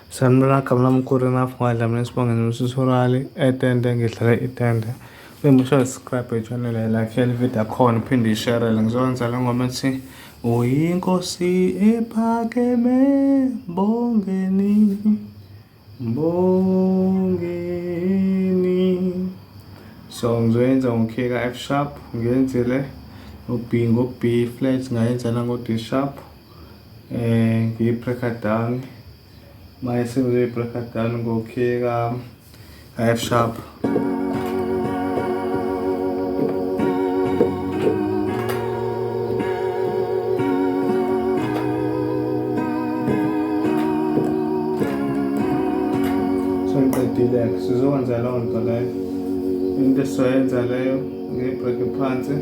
Sanibona kamla mkhulu ngafungwadla mina sibongela ututorial Itende ngidlala Itende. Bengishaya subscribe channel like share video akhona uphinde ishare ngizokwenza la ngoma ethi Uyinkosi ephakeme mbongeni mbongeni. So ngizoyenza ngokhiya F sharp ngiyenzile B B flat ngayenza na ngo D sharp ngiyi-breaker down mase ngizoyi-breaker down ngokhiya F sharp. So ngiqedile sizokwenza leyo nto leyo into esizoyenza leyo ngiyi-break phansi.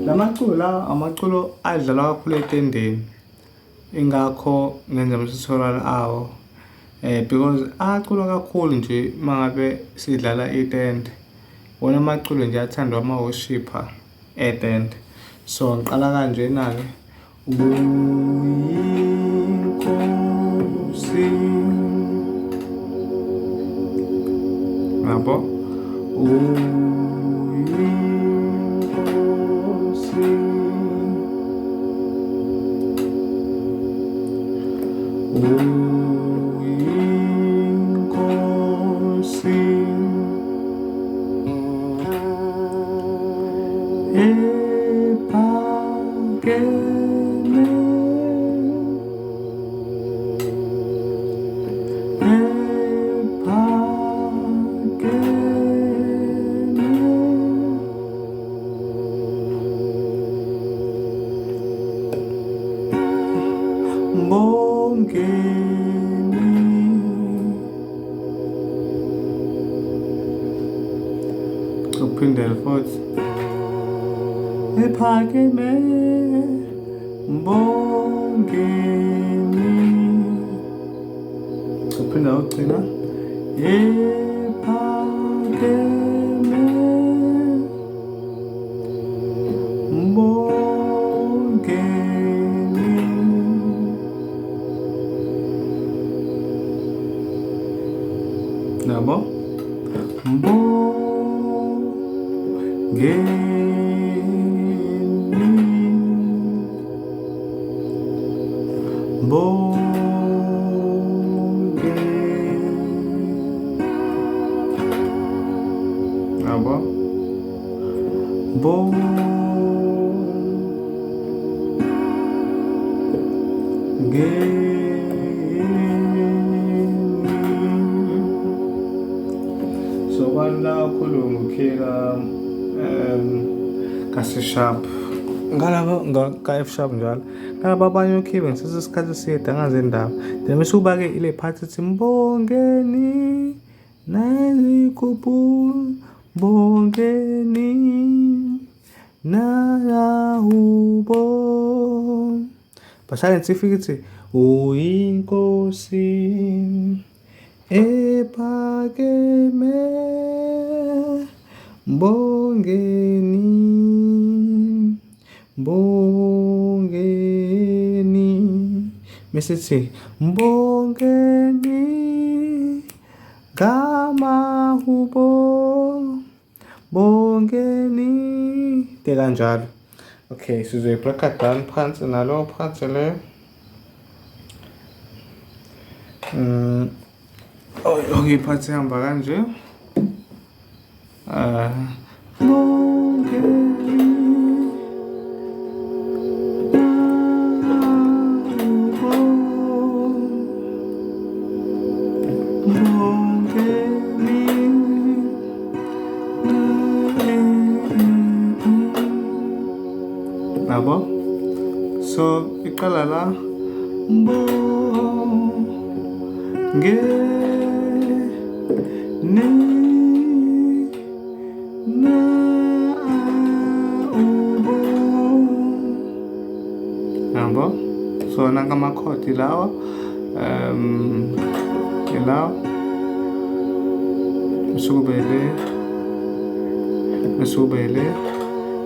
Amaculo adlalwa kakhulu etendeni ingakho ngenza ama-tutorial awo because aculwa kakhulu nje mangabe sidlala itende. Wona amaculo nje athandwa ama-worshipper etende. So ngiqala kanjena-ke Uyinkosi yabo Uyinkosi ephakeme mbongeni uphindele futhi ephakeme mbongeni uphinda ugcina ephakeme mbongeni nabo mbongeni nabo so kwala khuluma ukhiya kasi sharp ngalaba ka F sharp njalo ngalaba abanye ukhiya ngisese isikhathi eside angaze indaba then bese ubake ile part ethi mbongeni nazikhuphula mbongeni nayahubo bashaye sifike ithi Uyinkosi ephakeme mbongeni mbongeni mesithi mbongeni ngamahubo mbongeni de kanjalo. Okay, sizoyi-breaker down phansi nalo phansi le okay phansi ihamba kanje mbongeni nabo so iqala la mbongeni naubo nabo so nanga makhodi lawa ilawa mesubele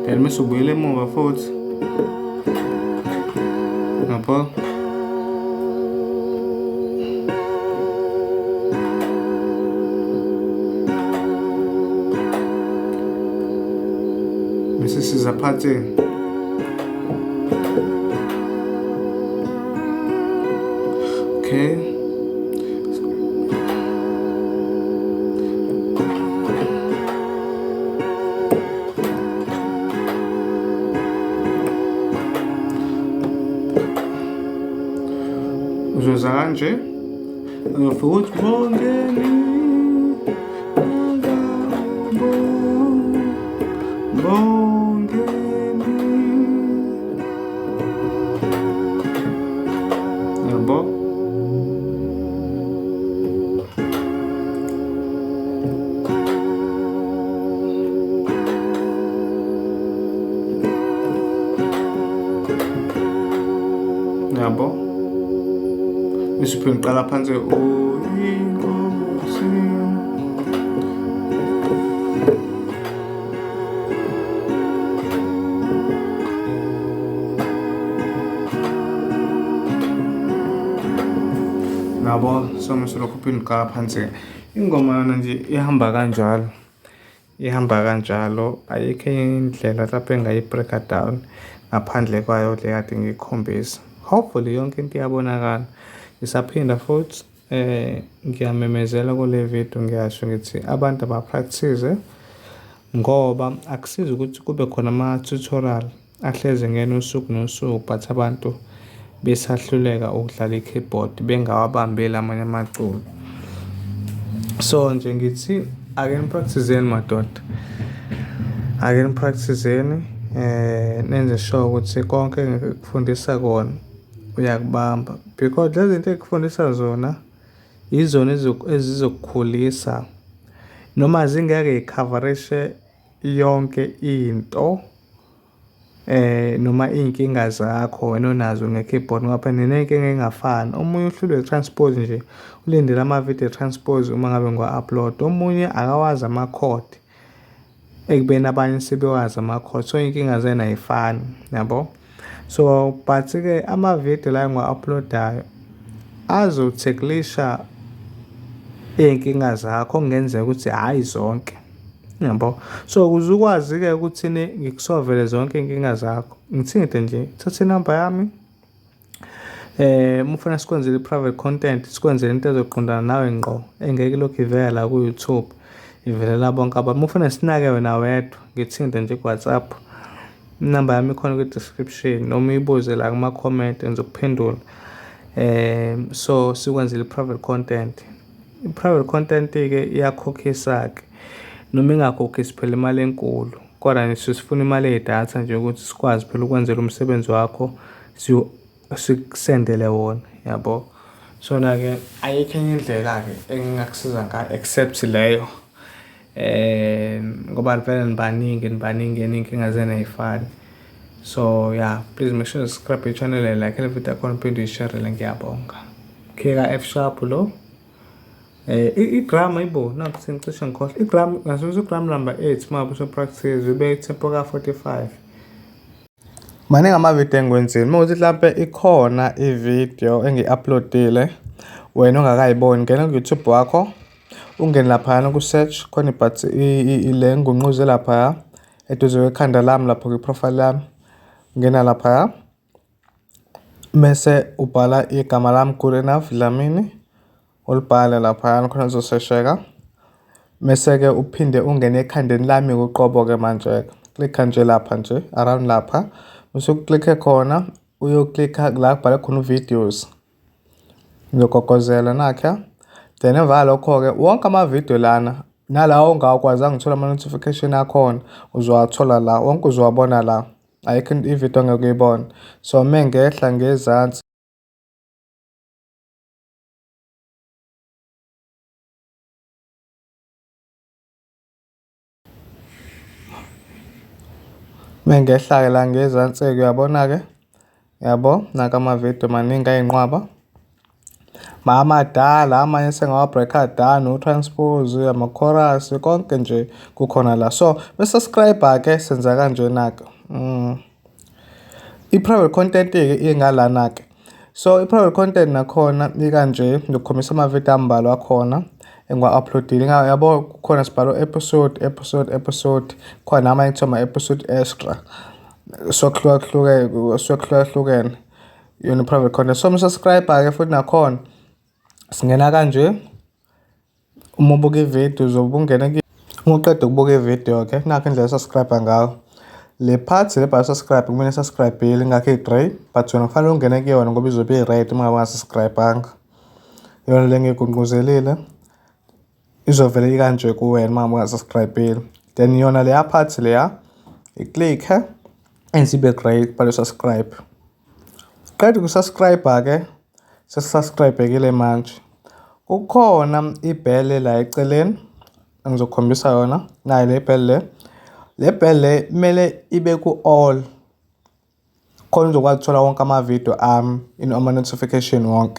then mesubele emuva futhi nabo siza phansi okay uzoza kanje futhi bongeni yabo Isipho ngiqala phansi uyinkosi nabo somusilokhu phinde uqala phansi ingoma yona nje ihamba kanjalo ayikho indlela lapho engayi-breaka down ngaphandle kwayo le kade ngikhombisa. Hopefully yonke into iyabonakala. Isaphinda futhi ngiyamemezela kule video ngiyasho ngithi abantu abapractice ngoba akusizi ukuthi kube khona ama-tutorial ahleze ngena usuku nosuku but abantu besahluleka ukudlala i-keyboard bengawabambeli amanye amaculo. So nje ngithi ake nipracticeni madoda, ake nipracticeni nenze sure ukuthi konke engikufundisa kona uyakubamba because lezi zinto ekufundisa zona izona ezizokukhulisa noma zingeke icoverishe yonke into noma iy'nkinga zakho wena onazo nge-keyboard ngoba phela niney'nkinga engafani. Omunye uhlulwe i-transpose nje ulindele ama-video transpose uma ngabe ngiwa-upload, omunye akawazi ama-chord ekubeni abanye sebewazi ama-chord, so iy'nkinga zena ayifani yabo. So but-ke ama-video la engiwa-uploadayo azotheklisha iy'nkinga zakho okungenzeka ukuthi hhayi zonke yabo. So ukuze ukwazi-ke ukuthi ngikusolvele zonke iy'nkinga zakho ngithinte nje thatha inamba yami uma ufuna sikwenzele i-private content sikwenzele into ezoqondana nawe ngqo engeke ilokhu ivela la ku-YouTube ivelela bonke abantu. Uma ufuna sinake wena wedwa ngithinte nje ku-WhatsApp, inamba yami ikhona kwi-description noma uyibuze la kuma-comment ngizokuphendula. So sikwenzele i-private content. I-private content-ke iyakhokhisa-ke noma ingakhokhisi phela imali enkulu kodwa nje sifuna imali yedatha nje ukuthi sikwazi phela ukwenzela umsebenzi wakho sikusendele wona yabo. So-na-ke ayikho enye indlela-ke engingakusiza ngayo except leyo ngoba vele nibaningi iy'nkinga zena ayifani. So yeah, please make sure subscribe i-channel like le video yakhona uphinde uyishare ngiyabonga. Kheka F sharp lo igram ayibo nakuthi ngicishe ngikhohlwa igram ngasuza igram number 8 mabe so practice ube tempo ka 45. Maningi ama-video engiwenzile mawukuthi mhlampe ikhona i-video engi-uploadile wena ongakayiboni ngena ku-YouTube wakho ungene laphayana ku-search khona ile ngunquze laphaya eduze kwekhanda lami lapho kwi-profile yami ngena laphaya mese ubhala igama lami good enough Dlamini ulibhale laphayana khona uzosesheka mese-ke uphinde ungene ekhandeni lami kuqobo-ke manje-ke klikha nje lapha nje around lapha bese uklikhe khona uyoklikha la kubhale khona videos ngiyogogozela nakha then emva lokho-ke wonke ama-video lana nalawo ongakwazanga ukuthola ama-notification akhona uzowathola la wonke uzowabona la ayikho ividiyo ongeke uyibone. So mengehla ngezansi mengehla-ke la ngezansi-ke uyabona-ke yabo naka ama-video maningi ayinqwaba amadala amanye sengawa-breaka down u-transpose ama-chorus konke nje kukhona la. So bese-subscribe-ke senza kanjena-ke i-private content-ke ingalana-ke. So i-private content nakhona ikanje ngikhombisa ama-video ambalwa akhona engiwa-uploadile. Yabo kukhona sibhalo episode khona namanye kuthiwa ama-episode extra sokuhlukahlukene yona private content. So subscriber-ke futhi nakhona singena kanje. Uma ubuka ividiyo uzobe ungena uqeda ukubuka ividiyo nakho indlela subscribe ngayo. Le part le bhala subscribe kumele subscribe ingakho i-grey but wena kufanele ungene kuyona ngoba izobe i-red uma ungasubscribanga. Yona le ngikugqugquzelile izovela ikanje kuwena uma ungasubscribile. Then yona leya part leya i-click ensibe grey bhala subscribe. Qeda ukusubscribe-ke sesubscribe-ekile manje. Kukhona ibhele la eceleni engizokukhombisa yona nayo le bhele le bhele kumele ibe ku-all khona uzokwazi ukuthola wonke ama-video ama-notification wonke.